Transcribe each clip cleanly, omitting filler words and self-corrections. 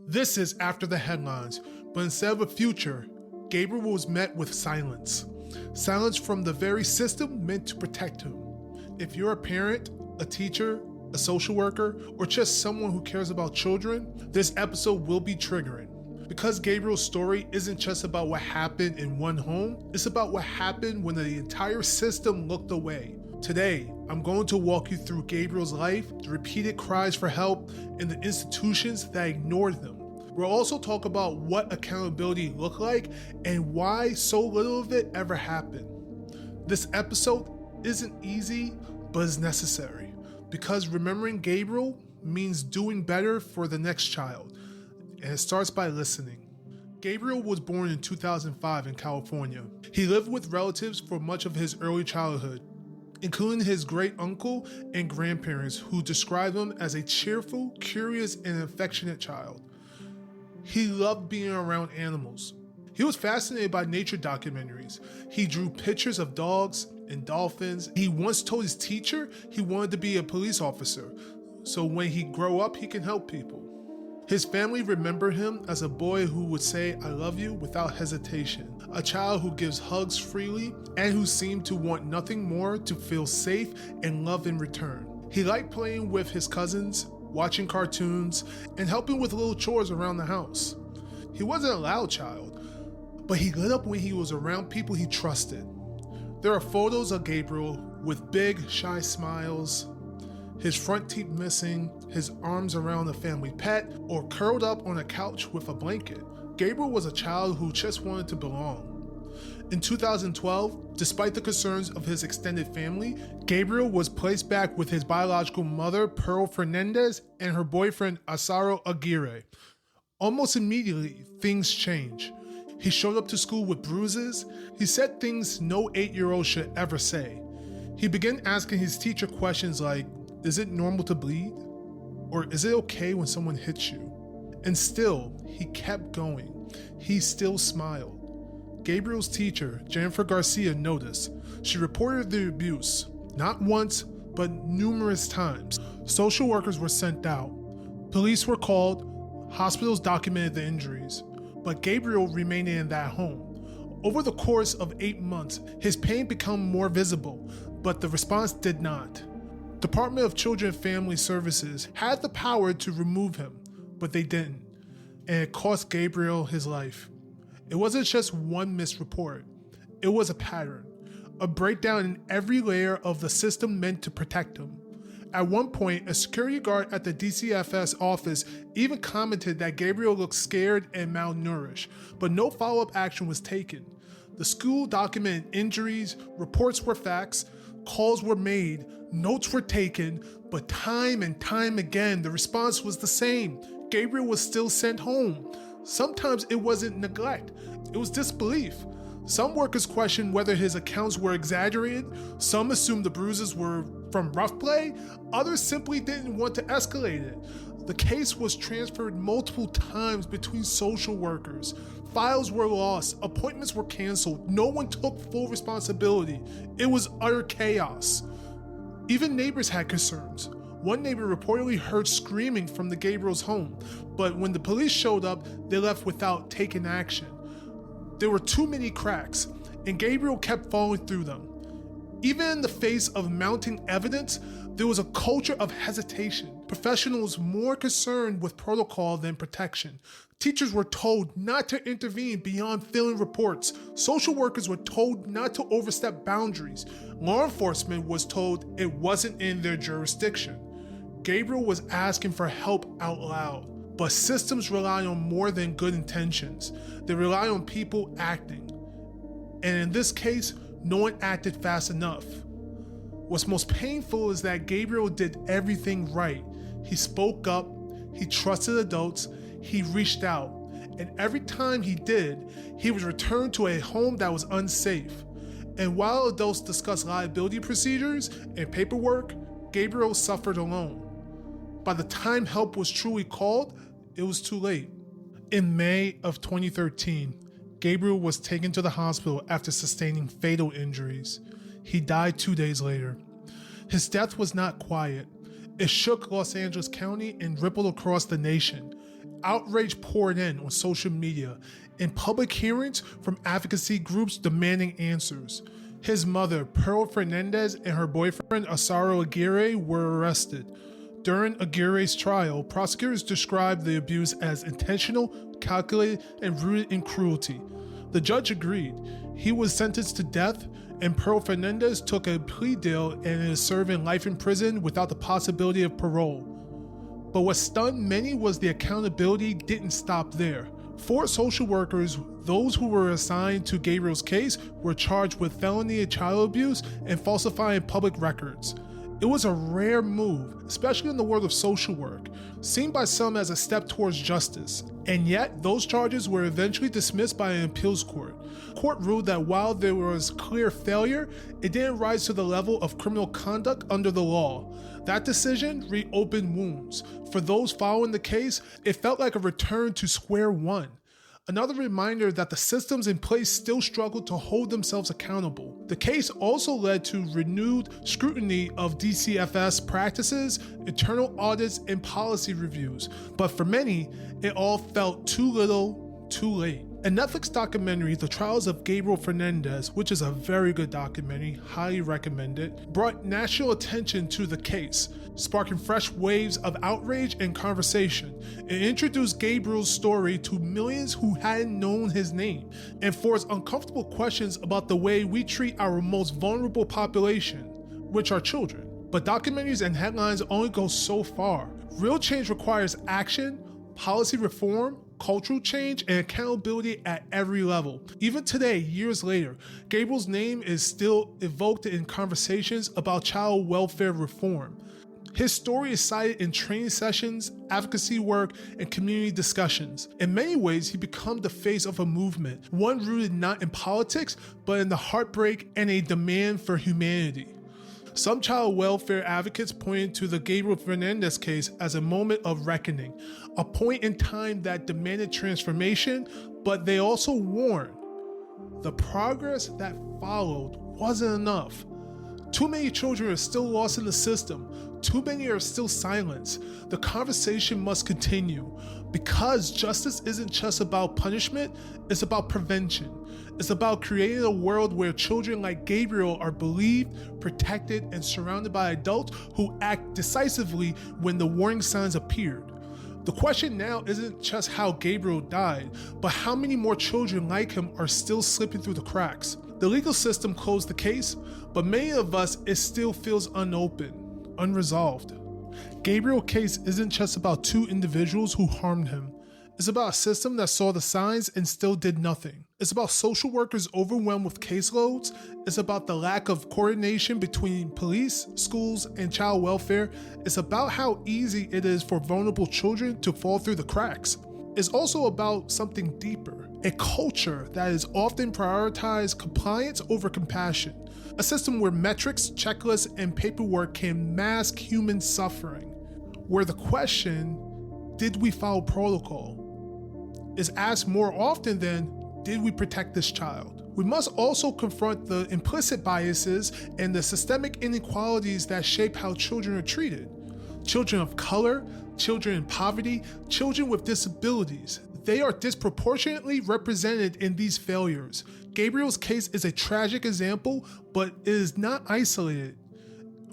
This is After the Headlines, but instead of a future, Gabriel was met with silence. Silence from the very system meant to protect him. If you're a parent, a teacher, a social worker, or just someone who cares about children, this episode will be triggering. Because Gabriel's story isn't just about what happened in one home, it's about what happened when the entire system looked away. Today, I'm going to walk you through Gabriel's life, the repeated cries for help, and the institutions that ignored them. We'll also talk about what accountability looked like and why so little of it ever happened. This episode isn't easy, but it's necessary, because remembering Gabriel means doing better for the next child, and it starts by listening. Gabriel was born in 2005 in California. He lived with relatives for much of his early childhood, including his great uncle and grandparents, who described him as a cheerful, curious, and affectionate child. He loved being around animals. He was fascinated by nature documentaries. He drew pictures of dogs and dolphins. He once told his teacher he wanted to be a police officer, so when he grew up, he can help people. His family remembered him as a boy who would say, "I love you," without hesitation, a child who gives hugs freely and who seemed to want nothing more to feel safe and loved in return. He liked playing with his cousins, watching cartoons, and helping with little chores around the house. He wasn't a loud child, but he lit up when he was around people he trusted. There are photos of Gabriel with big, shy smiles, his front teeth missing, his arms around a family pet, or curled up on a couch with a blanket. Gabriel was a child who just wanted to belong. In 2012, despite the concerns of his extended family, Gabriel was placed back with his biological mother, Gabriel Fernandez, and her boyfriend, Asaro Aguirre. Almost immediately, things changed. He showed up to school with bruises. He said things no 8-year-old should ever say. He began asking his teacher questions like, "Is it normal to bleed?" Or "Is it okay when someone hits you?" And still, he kept going. He still smiled. Gabriel's teacher, Jennifer Garcia, noticed. She reported the abuse, not once, but numerous times. Social workers were sent out. Police were called. Hospitals documented the injuries. But Gabriel remained in that home. Over the course of 8 months, his pain became more visible, but the response did not. Department of Children and Family Services had the power to remove him, but they didn't, and it cost Gabriel his life. It wasn't just one misreport, it was a pattern, a breakdown in every layer of the system meant to protect him. At one point, a security guard at the DCFS office even commented that Gabriel looked scared and malnourished, but no follow-up action was taken. The school documented injuries, reports were faxed, calls were made, notes were taken, but time and time again, the response was the same. Gabriel was still sent home. Sometimes it wasn't neglect, it was disbelief. Some workers questioned whether his accounts were exaggerated, some assumed the bruises were from rough play, others simply didn't want to escalate it. The case was transferred multiple times between social workers. Files were lost, appointments were canceled, no one took full responsibility. It was utter chaos. Even neighbors had concerns. One neighbor reportedly heard screaming from the Gabriel's home, but when the police showed up, they left without taking action. There were too many cracks, and Gabriel kept falling through them. Even in the face of mounting evidence, there was a culture of hesitation. Professionals more concerned with protocol than protection. Teachers were told not to intervene beyond filling reports. Social workers were told not to overstep boundaries. Law enforcement was told it wasn't in their jurisdiction. Gabriel was asking for help out loud. But systems rely on more than good intentions. They rely on people acting. And in this case, no one acted fast enough. What's most painful is that Gabriel did everything right. He spoke up, he trusted adults, he reached out. And every time he did, he was returned to a home that was unsafe. And while adults discussed liability procedures and paperwork, Gabriel suffered alone. By the time help was truly called, it was too late. In May of 2013, Gabriel was taken to the hospital after sustaining fatal injuries. He died 2 days later. His death was not quiet. It shook Los Angeles County and rippled across the nation. Outrage poured in on social media and public hearings from advocacy groups demanding answers. His mother, Gabriel Fernandez, and her boyfriend, Asaro Aguirre, were arrested. During Aguirre's trial, prosecutors described the abuse as intentional, calculated, and rooted in cruelty. The judge agreed. He was sentenced to death, and Gabriel Fernandez took a plea deal and is serving life in prison without the possibility of parole. But what stunned many was the accountability didn't stop there. 4 social workers, those who were assigned to Gabriel's case, were charged with felony child abuse and falsifying public records. It was a rare move, especially in the world of social work, seen by some as a step towards justice. And yet, those charges were eventually dismissed by an appeals court. The court ruled that while there was clear failure, it didn't rise to the level of criminal conduct under the law. That decision reopened wounds. For those following the case, it felt like a return to square one. Another reminder that the systems in place still struggle to hold themselves accountable. The case also led to renewed scrutiny of DCFS practices, internal audits, and policy reviews. But for many, it all felt too little, too late. A Netflix documentary, The Trials of Gabriel Fernandez, which is a very good documentary, highly recommend it, brought national attention to the case, sparking fresh waves of outrage and conversation. It introduced Gabriel's story to millions who hadn't known his name, and forced uncomfortable questions about the way we treat our most vulnerable population, which are children. But documentaries and headlines only go so far. Real change requires action, policy reform, cultural change, and accountability at every level. Even today, years later, Gabriel's name is still evoked in conversations about child welfare reform. His story is cited in training sessions, advocacy work, and community discussions. In many ways, he becomes the face of a movement, one rooted not in politics, but in the heartbreak and a demand for humanity. Some child welfare advocates pointed to the Gabriel Fernandez case as a moment of reckoning, a point in time that demanded transformation, but they also warned the progress that followed wasn't enough. Too many children are still lost in the system. Too many are still silenced. The conversation must continue because justice isn't just about punishment, it's about prevention. It's about creating a world where children like Gabriel are believed, protected, and surrounded by adults who act decisively when the warning signs appeared. The question now isn't just how Gabriel died, but how many more children like him are still slipping through the cracks. The legal system closed the case, but many of us, it still feels unopened, unresolved. Gabriel's case isn't just about 2 individuals who harmed him. It's about a system that saw the signs and still did nothing. It's about social workers overwhelmed with caseloads. It's about the lack of coordination between police, schools, and child welfare. It's about how easy it is for vulnerable children to fall through the cracks. It's also about something deeper, a culture that is often prioritized compliance over compassion, a system where metrics, checklists, and paperwork can mask human suffering, where the question, did we follow protocol, is asked more often than, did we protect this child? We must also confront the implicit biases and the systemic inequalities that shape how children are treated. Children of color, children in poverty, children with disabilities. They are disproportionately represented in these failures. Gabriel's case is a tragic example, but it is not isolated.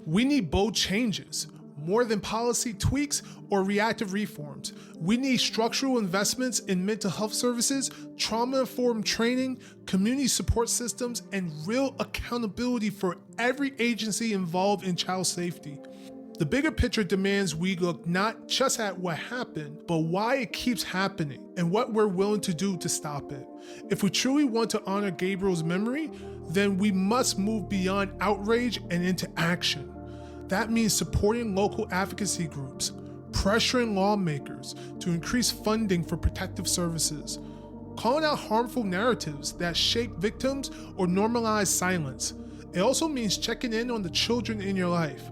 We need bold changes. More than policy tweaks or reactive reforms. We need structural investments in mental health services, trauma-informed training, community support systems, and real accountability for every agency involved in child safety. The bigger picture demands we look not just at what happened, but why it keeps happening and what we're willing to do to stop it. If we truly want to honor Gabriel's memory, then we must move beyond outrage and into action. That means supporting local advocacy groups, pressuring lawmakers to increase funding for protective services, calling out harmful narratives that shape victims or normalize silence. It also means checking in on the children in your life,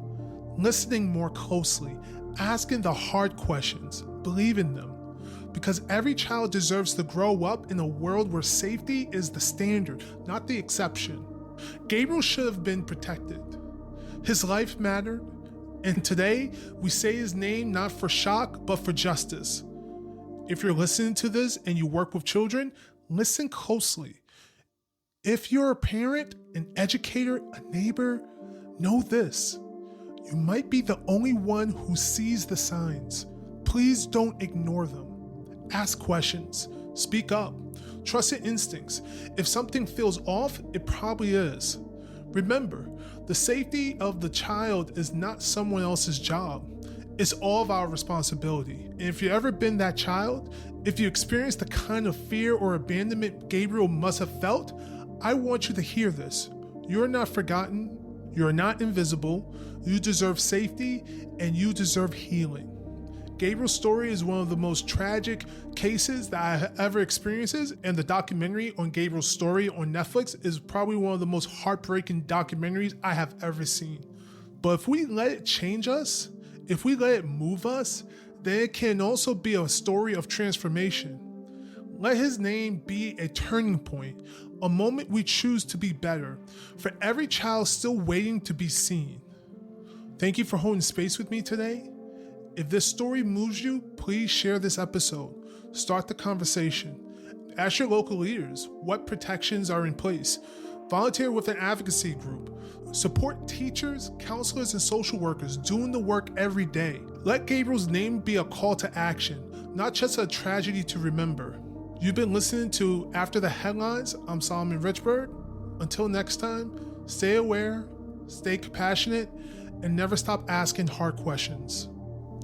listening more closely, asking the hard questions, believing them, because every child deserves to grow up in a world where safety is the standard, not the exception. Gabriel should have been protected. His life mattered, and today we say his name not for shock, but for justice. If you're listening to this and you work with children, listen closely. If you're a parent, an educator, a neighbor, know this. You might be the only one who sees the signs. Please don't ignore them. Ask questions. Speak up. Trust your instincts. If something feels off, it probably is. Remember, the safety of the child is not someone else's job. It's all of our responsibility. And if you've ever been that child, if you experienced the kind of fear or abandonment Gabriel must have felt, I want you to hear this. You're not forgotten. You're not invisible. You deserve safety and you deserve healing. Gabriel's story is one of the most tragic cases that I have ever experienced, and the documentary on Gabriel's story on Netflix is probably one of the most heartbreaking documentaries I have ever seen. But if we let it change us, if we let it move us, then it can also be a story of transformation. Let his name be a turning point, a moment we choose to be better, for every child still waiting to be seen. Thank you for holding space with me today. If this story moves you, please share this episode. Start the conversation. Ask your local leaders what protections are in place. Volunteer with an advocacy group. Support teachers, counselors, and social workers doing the work every day. Let Gabriel's name be a call to action, not just a tragedy to remember. You've been listening to After the Headlines. I'm Solomon Richberg. Until next time, stay aware, stay compassionate, and never stop asking hard questions.